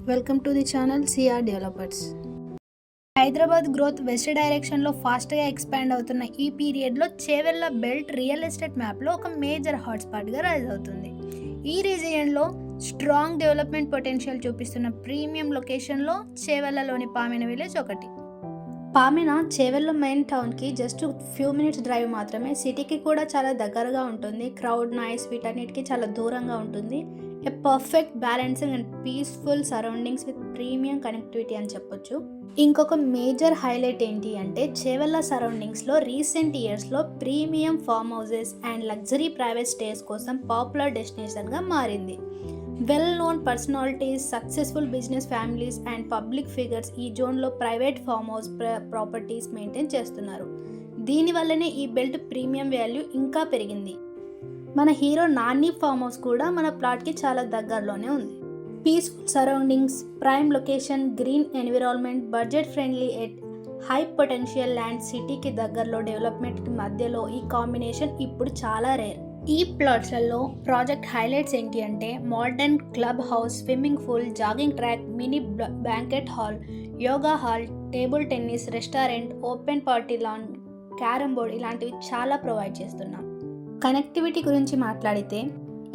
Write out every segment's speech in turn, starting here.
Welcome to the channel CR developers. Hyderabad growth west డైరెక్షన్లో ఫాస్ట్గా expand అవుతున్న ఈ పీరియడ్లో చేవెళ్ళ బెల్ట్ రియల్ ఎస్టేట్ మ్యాప్లో ఒక మేజర్ హాట్స్పాట్గా రైజ్ అవుతుంది. ఈ రీజియన్లో స్ట్రాంగ్ డెవలప్మెంట్ పొటెన్షియల్ చూపిస్తున్న ప్రీమియం లొకేషన్లో చేవెళ్ళలోని పామిన విలేజ్ ఒకటి. పామిన చేవెళ్ళ మెయిన్ టౌన్కి జస్ట్ ఫ్యూ మినిట్స్ డ్రైవ్ మాత్రమే. సిటీకి కూడా చాలా దగ్గరగా ఉంటుంది. క్రౌడ్, నాయిస్ వీటన్నిటికీ చాలా దూరంగా ఉంటుంది. A perfect balancing and peaceful surroundings with premium connectivity అని చెప్పొచ్చు. ఇంకొక మేజర్ హైలైట్ ఏంటి అంటే చేవెళ్ళ సరౌండింగ్స్లో రీసెంట్ ఇయర్స్లో premium form houses and luxury private stays కోసం పాపులర్ డెస్టినేషన్గా మారింది. Well known personalities, successful business families and public figures ఈ జోన్లో private farm house properties maintain చేస్తున్నారు. దీనివల్లనే ఈ బెల్ట్ ప్రీమియం వాల్యూ ఇంకా పెరిగింది. మన హీరో నాని ఫామ్ హౌస్ కూడా మన ప్లాట్కి చాలా దగ్గరలోనే ఉంది. Peaceful surroundings, prime location, green environment, budget friendly at high potential land, సిటీకి దగ్గరలో డెవలప్మెంట్కి మధ్యలో ఈ కాంబినేషన్ ఇప్పుడు చాలా రేర్. ఈ ప్లాట్స్లలో ప్రాజెక్ట్ హైలైట్స్ ఏంటి అంటే modern club house, swimming pool, jogging track, mini banquet hall, yoga hall, table tennis, restaurant, open party lawn, carrom board ఇలాంటివి చాలా ప్రొవైడ్ చేస్తున్నాం. కనెక్టివిటీ గురించి మాట్లాడితే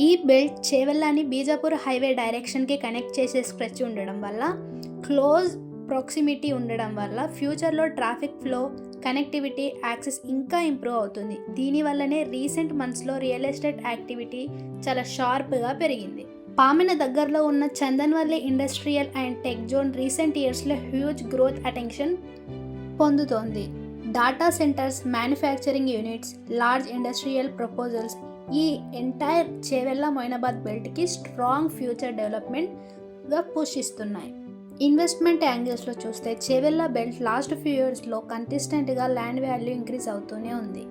ఈ బెల్ట్ చేవెళ్ళని బీజాపూర్ హైవే డైరెక్షన్కి కనెక్ట్ చేసే స్ట్రెచ్ ఉండడం వల్ల, క్లోజ్ ప్రాక్సిమిటీ ఉండడం వల్ల ఫ్యూచర్లో ట్రాఫిక్ ఫ్లో, కనెక్టివిటీ, యాక్సెస్ ఇంకా ఇంప్రూవ్ అవుతుంది. దీనివల్లనే రీసెంట్ మంత్స్లో రియల్ ఎస్టేట్ యాక్టివిటీ చాలా షార్ప్గా పెరిగింది. పామిన దగ్గరలో ఉన్న Chandanvelly industrial and tech zone recent ఇయర్స్లో హ్యూజ్ గ్రోత్ అటెన్షన్ పొందుతోంది. Data centres, manufacturing units, large industrial proposals ఈ ఎంటైర్ చేవెళ్ళ మొయినాబాద్ బెల్ట్కి స్ట్రాంగ్ ఫ్యూచర్ డెవలప్మెంట్గా పుష్ ఇస్తున్నాయి. ఇన్వెస్ట్మెంట్ యాంగిల్స్లో చూస్తే చేవెళ్ళ బెల్ట్ లాస్ట్ ఫ్యూ ఇయర్స్లో కన్సిస్టెంట్గా ల్యాండ్ వాల్యూ ఇంక్రీజ్ అవుతూనే ఉంది.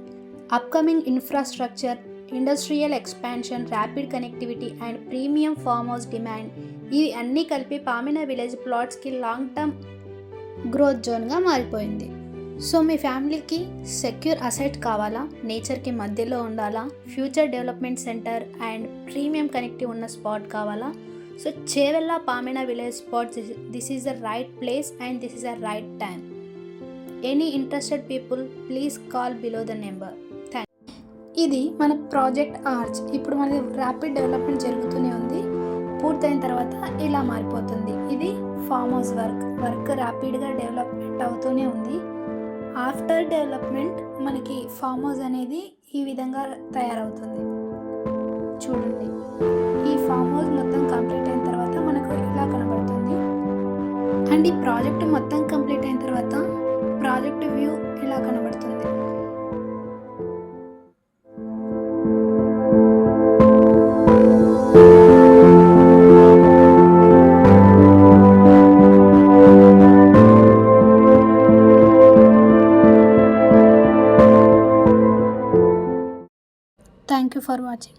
Upcoming infrastructure, industrial expansion, rapid connectivity and premium farm house demand ఇవి అన్నీ కలిపి పామిన విలేజ్ ప్లాట్స్కి లాంగ్ టర్మ్ గ్రోత్ జోన్గా మారిపోయింది. సో మీ ఫ్యామిలీకి సెక్యూర్ అసెట్ కావాలా, నేచర్కి మధ్యలో ఉండాలా, future development centre and premium connective ఉన్న స్పాట్ కావాలా? So Chevella పామిన village spot this is the right place and this is the right time. Any interested people please call below the number. ఇది మన project arch. ఇప్పుడు మనది rapid development జరుగుతూనే ఉంది. పూర్తయిన తర్వాత ఇలా మారిపోతుంది. ఇది ఫామ్ హౌస్ వర్క్ ర్యాపిడ్గా డెవలప్మెంట్ అవుతూనే ఉంది. ఆఫ్టర్ డెవలప్మెంట్ మనకి ఫామ్ హౌస్ అనేది ఈ విధంగా తయారవుతుంది. చూడండి, ఈ ఫామ్ హౌస్ మొత్తం కంప్లీట్ అయిన తర్వాత మనకు ఇలా కనబడుతుంది. అండ్ ఈ ప్రాజెక్ట్ మొత్తం కంప్లీట్ అయిన తర్వాత ప్రాజెక్ట్ వ్యూ ఇలా కనబడుతుంది. Thank you for watching.